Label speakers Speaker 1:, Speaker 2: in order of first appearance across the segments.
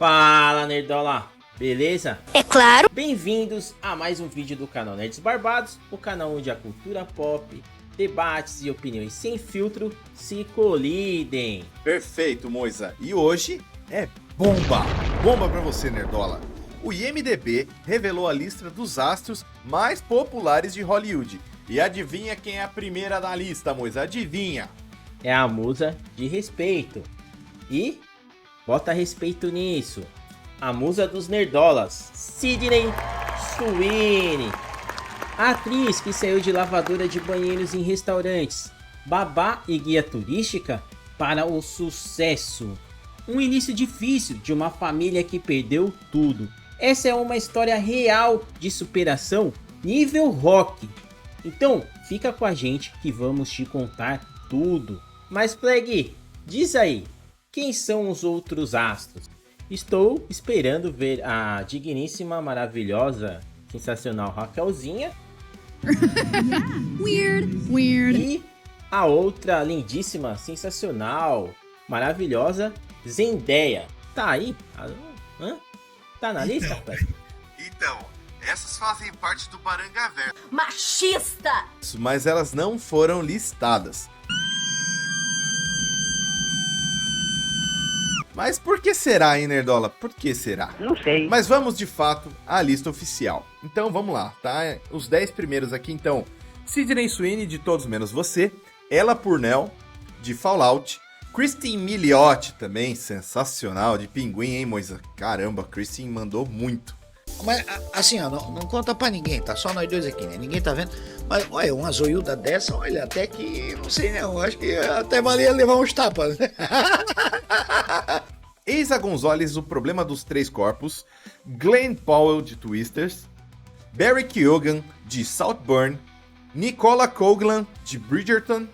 Speaker 1: Fala, Nerdola! Beleza?
Speaker 2: É claro!
Speaker 1: Bem-vindos a mais um vídeo do canal Nerds Barbados, o canal onde a cultura pop, debates e opiniões sem filtro se colidem.
Speaker 3: Perfeito, Moisa. E hoje é bomba! Bomba pra você, Nerdola! O IMDb revelou a lista dos astros mais populares de Hollywood. E adivinha quem é a primeira da lista, Moisa? Adivinha!
Speaker 1: É a musa de respeito. E bota respeito nisso. A musa dos nerdolas, Sydney Sweeney. A atriz que saiu de lavadora de banheiros em restaurantes, babá e guia turística para o sucesso. Um início difícil de uma família que perdeu tudo. Essa é uma história real de superação nível rock. Então fica com a gente que vamos te contar tudo. Mas Plague, diz aí, quem são os outros astros? Estou esperando ver a digníssima, maravilhosa, sensacional Raquelzinha.
Speaker 2: Weird.
Speaker 1: E a outra lindíssima, sensacional, maravilhosa Zendaya. Tá aí? Hã? Tá na lista, Fred?
Speaker 3: Então, essas fazem parte do Barangaverso.
Speaker 2: Machista!
Speaker 3: Mas elas não foram listadas. Mas por que será, hein, Nerdola? Por que será?
Speaker 2: Não sei.
Speaker 3: Mas vamos, de fato, à lista oficial. Então, vamos lá, tá? Os 10 primeiros aqui, então. Sydney Sweeney, de Todos Menos Você. Ella Purnell, de Fallout. Kristen Milioti, também, sensacional, de Pinguim, hein, Moisa? Caramba, Kristen mandou muito.
Speaker 4: Mas, assim, ó, não conta pra ninguém, tá? Só nós dois aqui, né? Ninguém tá vendo. Mas, olha, uma zoiuda dessa, olha, até que, não sei, né? Eu acho que até valia levar uns tapas, né?
Speaker 3: Eiza Gonzalez, O Problema dos Três Corpos. Glenn Powell, de Twisters. Barry Keoghan, de Saltburn. Nicola Coughlan, de Bridgerton.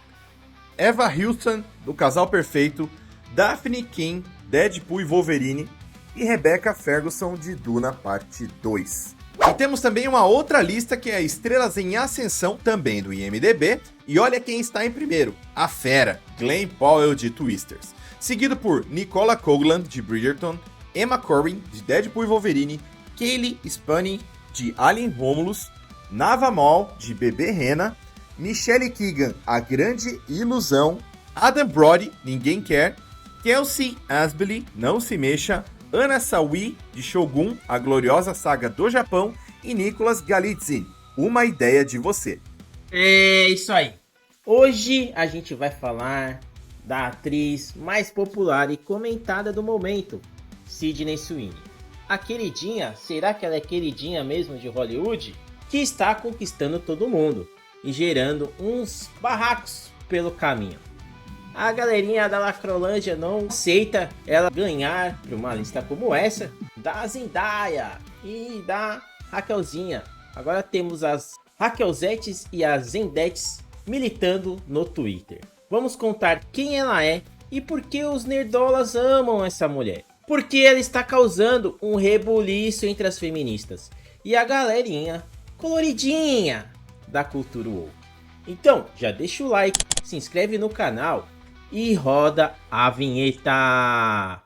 Speaker 3: Eva Houston, do Casal Perfeito. Daphne King, Deadpool e Wolverine. E Rebecca Ferguson, de Duna Parte 2. E temos também uma outra lista que é Estrelas em Ascensão, também do IMDb. E olha quem está em primeiro, a fera, Glenn Powell, de Twisters. Seguido por Nicola Coughlan, de Bridgerton. Emma Corrin, de Deadpool e Wolverine. Kaylee Spani, de Alien Romulus. Nava Mall, de Bebê Rena. Michelle Keegan, A Grande Ilusão. Adam Brody, Ninguém Quer. Kelsey Asbely, Não Se Mexa. Anna Sawi, de Shogun, A Gloriosa Saga do Japão. E Nicolas Galitzine, Uma Ideia de Você.
Speaker 1: É isso aí. Hoje a gente vai falar da atriz mais popular e comentada do momento, Sydney Sweeney. A queridinha, será que ela é queridinha mesmo de Hollywood? Que está conquistando todo mundo e gerando uns barracos pelo caminho. A galerinha da Lacrolândia não aceita ela ganhar por uma lista como essa da Zendaya e da Raquelzinha. Agora temos as Raquelzetes e as Zendetes militando no Twitter. Vamos contar quem ela é e por que os nerdolas amam essa mulher. Porque ela está causando um rebuliço entre as feministas e a galerinha coloridinha da cultura woke. Então, já deixa o like, se inscreve no canal e roda a vinheta.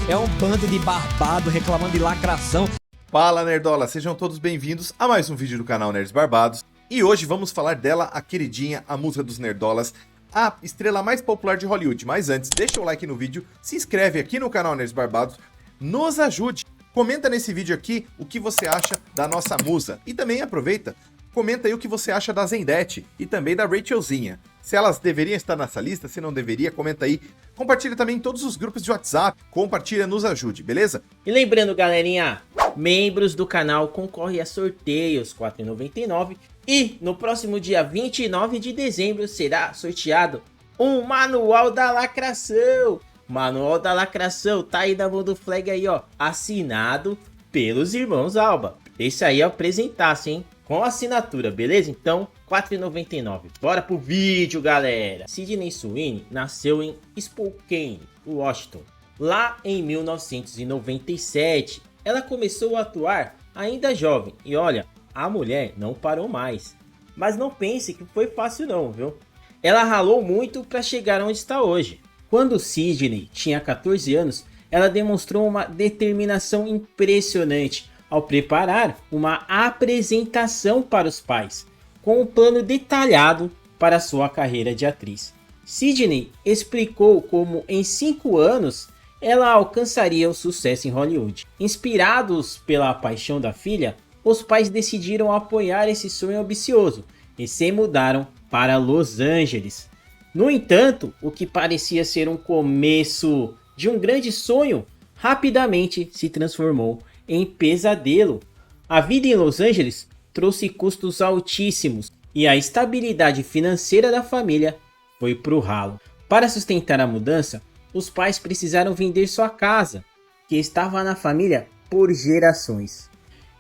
Speaker 5: É um bando de barbado reclamando de lacração.
Speaker 3: Fala, Nerdola, sejam todos bem-vindos a mais um vídeo do canal Nerds Barbados. E hoje vamos falar dela, a queridinha, a musa dos nerdolas, a estrela mais popular de Hollywood. Mas antes, deixa o like no vídeo, se inscreve aqui no canal Nerds Barbados, nos ajude. Comenta nesse vídeo aqui o que você acha da nossa musa. E também aproveita, comenta aí o que você acha da Zendete e também da Rachelzinha. Se elas deveriam estar nessa lista, se não deveria, comenta aí. Compartilha também em todos os grupos de WhatsApp, compartilha, nos ajude, beleza?
Speaker 1: E lembrando, galerinha, membros do canal concorrem a sorteios R$ 4,99 e no próximo dia 29 de dezembro será sorteado um Manual da Lacração. Manual da Lacração, tá aí na mão do Flag aí, ó, assinado pelos irmãos Alba. Esse aí é o presentaço, hein? Com assinatura, beleza? Então, R$ 4,99. Bora pro vídeo, galera. Sydney Sweeney nasceu em Spokane, Washington, lá em 1997. Ela começou a atuar ainda jovem e olha, a mulher não parou mais. Mas não pense que foi fácil não, viu? Ela ralou muito para chegar onde está hoje. Quando Sidney tinha 14 anos, ela demonstrou uma determinação impressionante ao preparar uma apresentação para os pais, com um plano detalhado para sua carreira de atriz. Sidney explicou como em 5 anos ela alcançaria o sucesso em Hollywood. Inspirados pela paixão da filha, os pais decidiram apoiar esse sonho ambicioso e se mudaram para Los Angeles. No entanto, o que parecia ser um começo de um grande sonho, rapidamente se transformou em pesadelo. A vida em Los Angeles trouxe custos altíssimos e a estabilidade financeira da família foi pro ralo. Para sustentar a mudança, os pais precisaram vender sua casa, que estava na família por gerações.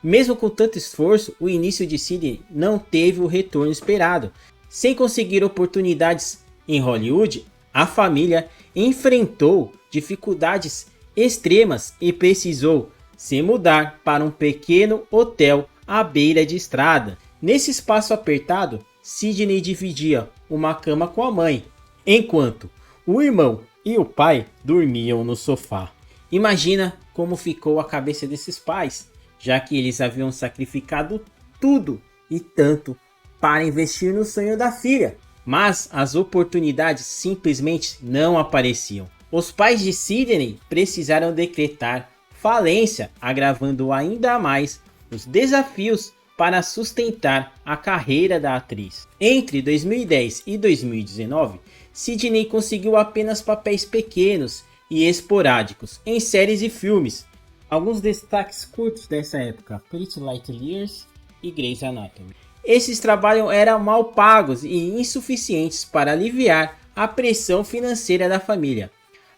Speaker 1: Mesmo com tanto esforço, o início de Sidney não teve o retorno esperado. Sem conseguir oportunidades em Hollywood, a família enfrentou dificuldades extremas e precisou se mudar para um pequeno hotel à beira de estrada. Nesse espaço apertado, Sidney dividia uma cama com a mãe, enquanto o irmão e o pai dormiam no sofá. Imagina como ficou a cabeça desses pais, já que eles haviam sacrificado tudo e tanto para investir no sonho da filha. Mas as oportunidades simplesmente não apareciam. Os pais de Sidney precisaram decretar falência, agravando ainda mais os desafios para sustentar a carreira da atriz. Entre 2010 e 2019, Sidney conseguiu apenas papéis pequenos e esporádicos em séries e filmes. Alguns destaques curtos dessa época: Pretty Little Liars e Grey's Anatomy. Esses trabalhos eram mal pagos e insuficientes para aliviar a pressão financeira da família.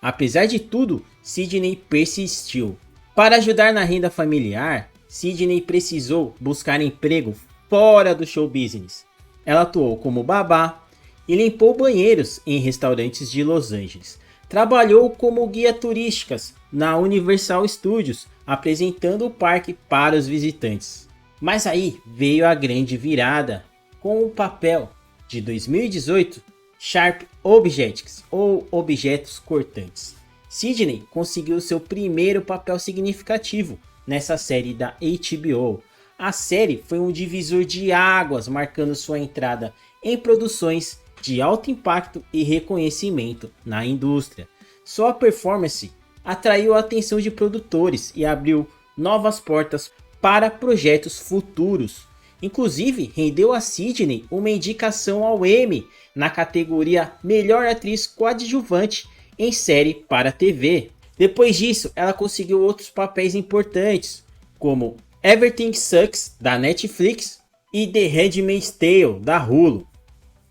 Speaker 1: Apesar de tudo, Sidney persistiu. Para ajudar na renda familiar, Sidney precisou buscar emprego fora do show business. Ela atuou como babá e limpou banheiros em restaurantes de Los Angeles. Trabalhou como guia turísticas na Universal Studios, apresentando o parque para os visitantes. Mas aí veio a grande virada, com o papel de 2018, Sharp Objects, ou Objetos Cortantes. Sidney conseguiu seu primeiro papel significativo nessa série da HBO. A série foi um divisor de águas, marcando sua entrada em produções de alto impacto e reconhecimento na indústria. Sua performance atraiu a atenção de produtores e abriu novas portas para projetos futuros. Inclusive, rendeu a Sidney uma indicação ao Emmy na categoria Melhor Atriz Coadjuvante em série para TV. Depois disso, ela conseguiu outros papéis importantes, como Everything Sucks, da Netflix, e The Handmaid's Tale, da Hulu.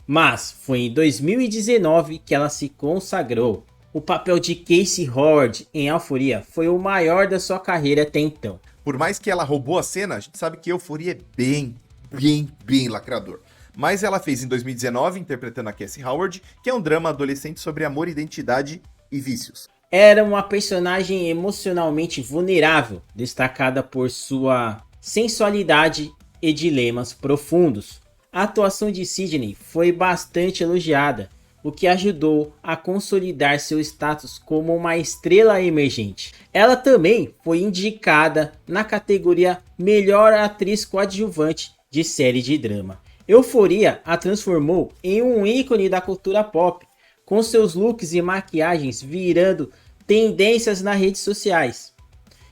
Speaker 1: Mas foi em 2019 que ela se consagrou. O papel de Casey Howard em Euphoria foi o maior da sua carreira até então.
Speaker 3: Por mais que ela roubou a cena, a gente sabe que Euphoria é bem lacrador. Mas ela fez em 2019, interpretando a Casey Howard, que é um drama adolescente sobre amor, identidade e vícios.
Speaker 1: Era uma personagem emocionalmente vulnerável, destacada por sua sensualidade e dilemas profundos. A atuação de Sidney foi bastante elogiada, o que ajudou a consolidar seu status como uma estrela emergente. Ela também foi indicada na categoria Melhor Atriz Coadjuvante de série de drama. Euphoria a transformou em um ícone da cultura pop, com seus looks e maquiagens virando tendências nas redes sociais.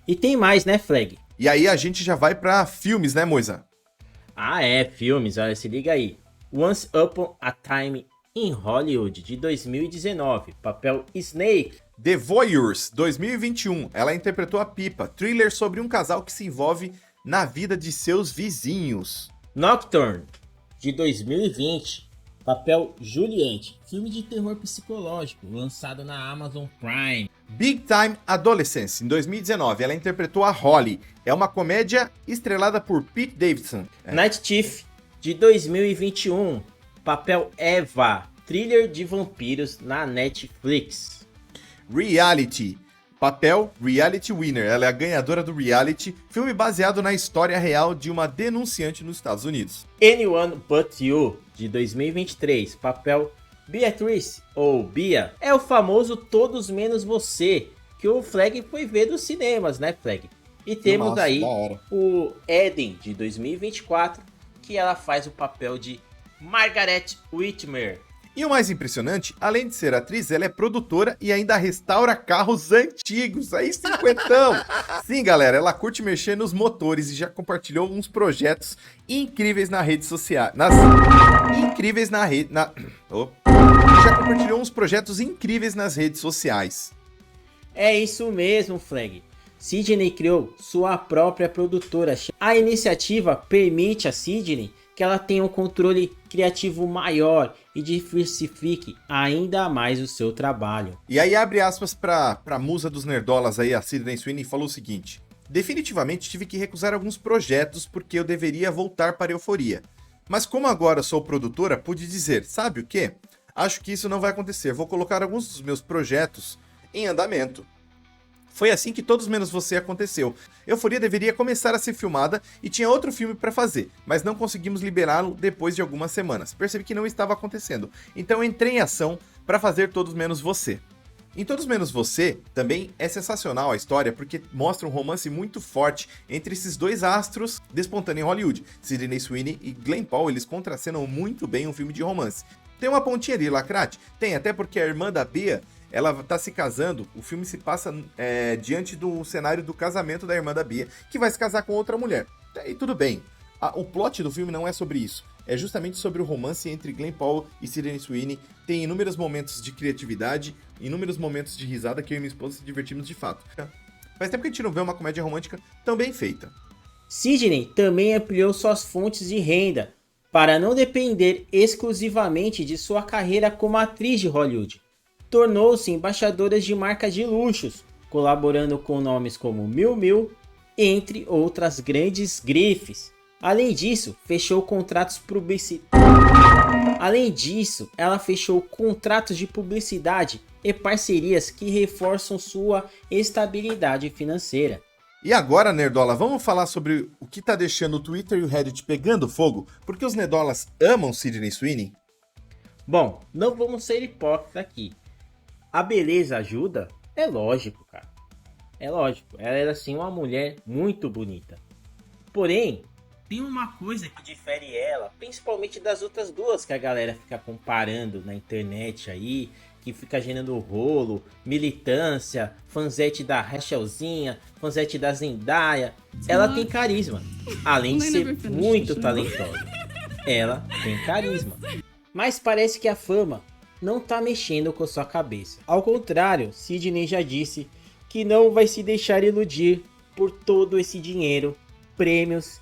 Speaker 1: E tem mais, né, Flag?
Speaker 3: E aí a gente já vai pra filmes, né, Moisa?
Speaker 1: Ah, filmes, olha, se liga aí. Once Upon a Time in Hollywood, de 2019, papel Snake.
Speaker 3: The Voyeurs, 2021, ela interpretou a Pipa, thriller sobre um casal que se envolve na vida de seus vizinhos.
Speaker 1: Nocturne, de 2020, papel Juliette, filme de terror psicológico, lançado na Amazon Prime.
Speaker 3: Big Time Adolescence, em 2019, ela interpretou a Holly. É uma comédia estrelada por Pete Davidson.
Speaker 1: Night Thief, de 2021, papel Eva, thriller de vampiros na Netflix.
Speaker 3: Reality, papel Reality Winner. Ela é a ganhadora do Reality, filme baseado na história real de uma denunciante nos Estados Unidos.
Speaker 1: Anyone But You, de 2023, papel Beatrice, ou Bia, é o famoso Todos Menos Você, que o Flag foi ver nos cinemas, né, Flag? E temos
Speaker 3: Nossa,
Speaker 1: aí
Speaker 3: da hora.
Speaker 1: o Eden, de 2024, que ela faz o papel de Margaret Whitmer.
Speaker 3: E o mais impressionante, além de ser atriz, ela é produtora e ainda restaura carros antigos. Aí, cinquentão! Sim, galera, ela curte mexer nos motores e já compartilhou uns projetos incríveis na rede social. Incríveis na rede. E já compartilhou uns projetos incríveis nas redes sociais.
Speaker 1: É isso mesmo, Flag. Sidney criou sua própria produtora. A iniciativa permite a Sidney que ela tenha um controle criativo maior e diversifique ainda mais o seu trabalho.
Speaker 3: E aí abre aspas pra musa dos nerdolas aí, a Sydney Sweeney, falou o seguinte: definitivamente tive que recusar alguns projetos porque eu deveria voltar para a euforia. Mas como agora sou produtora, pude dizer, sabe o quê? Acho que isso não vai acontecer, vou colocar alguns dos meus projetos em andamento. Foi assim que Todos Menos Você aconteceu. Euforia deveria começar a ser filmada e tinha outro filme para fazer, mas não conseguimos liberá-lo depois de algumas semanas. Percebi que não estava acontecendo, então entrei em ação para fazer Todos Menos Você. Em Todos Menos Você, também é sensacional a história porque mostra um romance muito forte entre esses dois astros despontando em Hollywood. Sydney Sweeney e Glenn Powell, eles contracenam muito bem um filme de romance. Tem uma pontinha ali, Lacrate? Tem, até porque a irmã da Bia, ela tá se casando, o filme se passa diante do cenário do casamento da irmã da Bia, que vai se casar com outra mulher. E tudo bem, o plot do filme não é sobre isso. É justamente sobre o romance entre Glenn Powell e Sydney Sweeney. Tem inúmeros momentos de criatividade, inúmeros momentos de risada que eu e minha esposa se divertimos de fato. Faz tempo que a gente não vê uma comédia romântica tão bem feita.
Speaker 1: Sidney também ampliou suas fontes de renda para não depender exclusivamente de sua carreira como atriz de Hollywood. Tornou-se embaixadora de marcas de luxos, colaborando com nomes como Miu Miu, entre outras grandes grifes. Além disso, ela fechou contratos de publicidade e parcerias que reforçam sua estabilidade financeira.
Speaker 3: E agora, Nerdola, vamos falar sobre o que tá deixando o Twitter e o Reddit pegando fogo? Porque os nerdolas amam Sydney Sweeney?
Speaker 1: Bom, não vamos ser hipócritas aqui. A beleza ajuda? É lógico, cara. É lógico. Ela era assim uma mulher muito bonita. Porém, tem uma coisa que difere ela, principalmente das outras duas que a galera fica comparando na internet aí, que fica gerando rolo, militância, fanzete da Rachelzinha, fanzete da Zendaya. Ela tem carisma, além de ser muito talentosa. Ela tem carisma. Mas parece que a fama não tá mexendo com sua cabeça. Ao contrário, Sidney já disse que não vai se deixar iludir por todo esse dinheiro, prêmios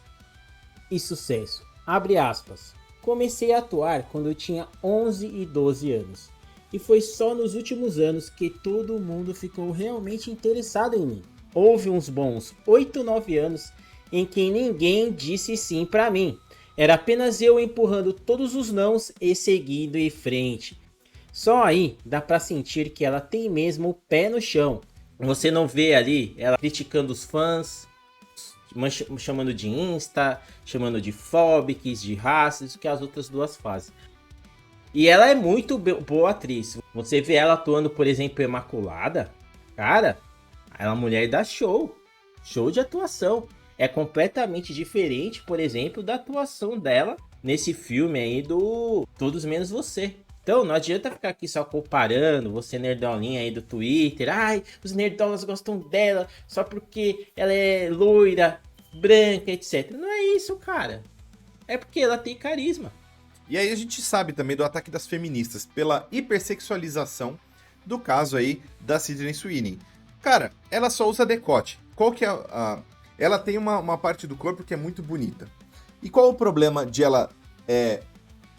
Speaker 1: e sucesso. Abre aspas. Comecei a atuar quando eu tinha 11 e 12 anos. E foi só nos últimos anos que todo mundo ficou realmente interessado em mim. Houve uns bons 8, 9 anos em que ninguém disse sim pra mim. Era apenas eu empurrando todos os nãos e seguindo em frente. Só aí dá pra sentir que ela tem mesmo o pé no chão. Você não vê ali ela criticando os fãs, chamando de insta, chamando de fóbicos, de raças, que as outras duas fazem. E ela é muito boa atriz. Você vê ela atuando, por exemplo, Imaculada, cara, ela é uma mulher dá show de atuação. É completamente diferente, por exemplo, da atuação dela nesse filme aí do Todos Menos Você. Então não adianta ficar aqui só comparando, você nerdolinha aí do Twitter, ai, os nerdolas gostam dela só porque ela é loira, branca, etc. Não é isso, cara. É porque ela tem carisma.
Speaker 3: E aí a gente sabe também do ataque das feministas pela hipersexualização do caso aí da Sydney Sweeney. Cara, ela só usa decote. Qual que é Ela tem uma parte do corpo que é muito bonita. E qual o problema de ela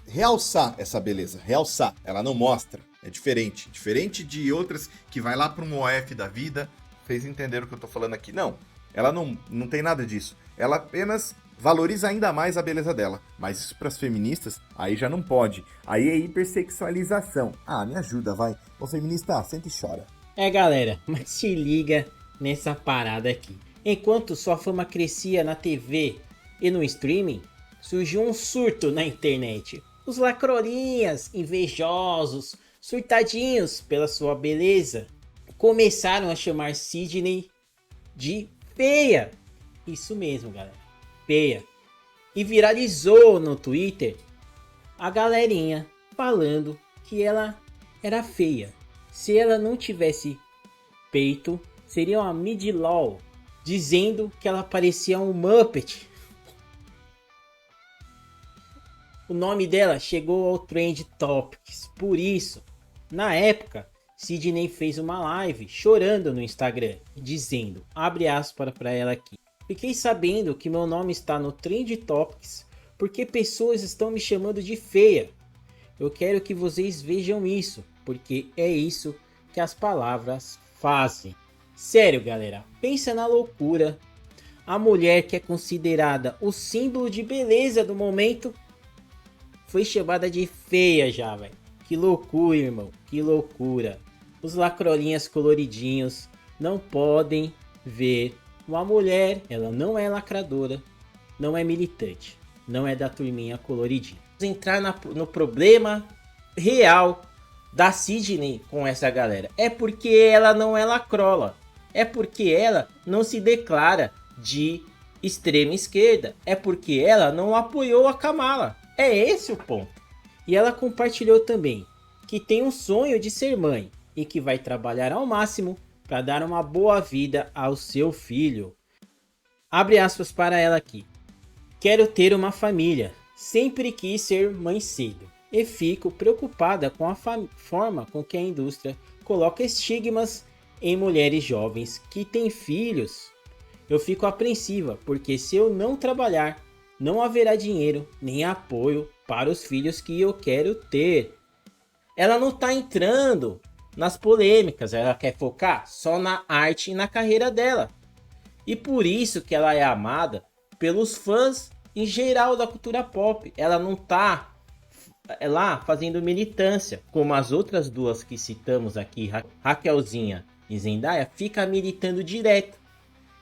Speaker 3: realçar essa beleza? Realçar. Ela não mostra. É diferente. Diferente de outras que vai lá para um OF da vida. Vocês entenderam o que eu tô falando aqui? Não. Ela não tem nada disso. Ela apenas valoriza ainda mais a beleza dela. Mas isso para as feministas, aí já não pode. Aí é hipersexualização. Ah, me ajuda, vai. Ô feminista, senta e chora.
Speaker 1: Galera, mas se liga nessa parada aqui. Enquanto sua fama crescia na TV e no streaming, surgiu um surto na internet. Os lacrolinhas, invejosos, surtadinhos pela sua beleza, começaram a chamar Sydney de feia. Isso mesmo, galera, feia. E viralizou no Twitter a galerinha falando que ela era feia. Se ela não tivesse peito, seria uma mid-lol, dizendo que ela parecia um Muppet. O nome dela chegou ao Trend Topics. Por isso, na época, Sydney fez uma live chorando no Instagram, dizendo, abre aspas para ela aqui: fiquei sabendo que meu nome está no Trend Topics porque pessoas estão me chamando de feia. Eu quero que vocês vejam isso, porque é isso que as palavras fazem. Sério, galera, pensa na loucura. A mulher que é considerada o símbolo de beleza do momento foi chamada de feia já, velho. Que loucura, irmão, que loucura. Os lacrolinhas coloridinhos não podem ver uma mulher, ela não é lacradora, não é militante, não é da turminha coloridinha. Vamos entrar no problema real da Sydney com essa galera. É porque ela não é lacrola. É porque ela não se declara de extrema esquerda. É porque ela não apoiou a Kamala. É esse o ponto. E ela compartilhou também que tem um sonho de ser mãe e que vai trabalhar ao máximo para dar uma boa vida ao seu filho. Abre aspas para ela aqui. Quero ter uma família. Sempre quis ser mãe cedo. E fico preocupada com a forma com que a indústria coloca estigmas em mulheres jovens que têm filhos. Eu fico apreensiva, porque se eu não trabalhar, não haverá dinheiro nem apoio para os filhos que eu quero ter. Ela não está entrando nas polêmicas, ela quer focar só na arte e na carreira dela. E por isso que ela é amada pelos fãs em geral da cultura pop. Ela não está lá fazendo militância, como as outras duas que citamos aqui, Raquelzinha e Zendaya, fica militando direto.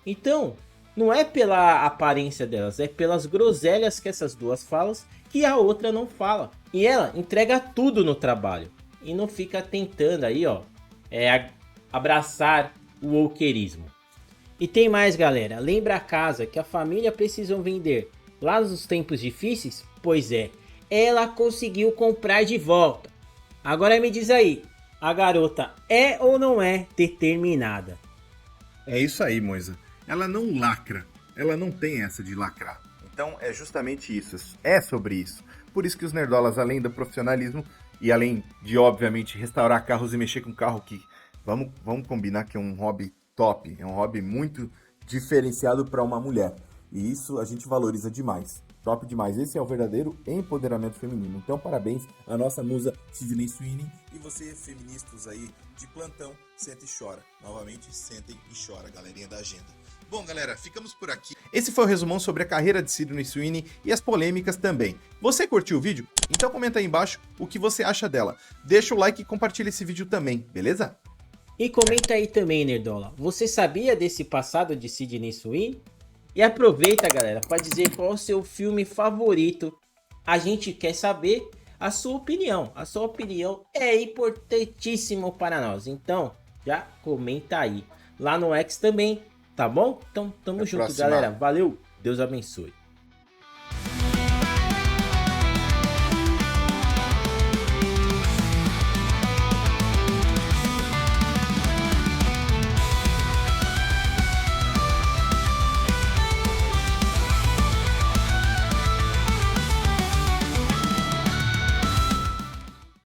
Speaker 1: Então, não é pela aparência delas, é pelas groselhas que essas duas falam que a outra não fala. E ela entrega tudo no trabalho e não fica tentando aí, ó, abraçar o wokeismo. E tem mais, galera. Lembra a casa que a família precisam vender lá nos tempos difíceis? Pois é, ela conseguiu comprar de volta. Agora me diz aí, a garota é ou não é determinada?
Speaker 3: É isso aí, Moisa. Ela não lacra. Ela não tem essa de lacrar. Então é justamente isso. É sobre isso. Por isso que os nerdolas, além do profissionalismo e além de, obviamente, restaurar carros e mexer com carro, que vamos combinar que é um hobby top. É um hobby muito diferenciado para uma mulher. E isso a gente valoriza demais. Top demais. Esse é o verdadeiro empoderamento feminino. Então, parabéns à nossa musa Sydney Sweeney. E você, feministas aí de plantão, senta e chora. Novamente, sentem e chora, galerinha da agenda. Bom, galera, ficamos por aqui. Esse foi o resumão sobre a carreira de Sydney Sweeney e as polêmicas também. Você curtiu o vídeo? Então comenta aí embaixo o que você acha dela. Deixa o like e compartilha esse vídeo também, beleza?
Speaker 1: E comenta aí também, nerdola. Você sabia desse passado de Sydney Sweeney? E aproveita, galera, para dizer qual é o seu filme favorito. A gente quer saber a sua opinião. A sua opinião é importantíssima para nós. Então, já comenta aí. Lá no X também, tá bom? Então, tamo junto, galera. Valeu, Deus abençoe.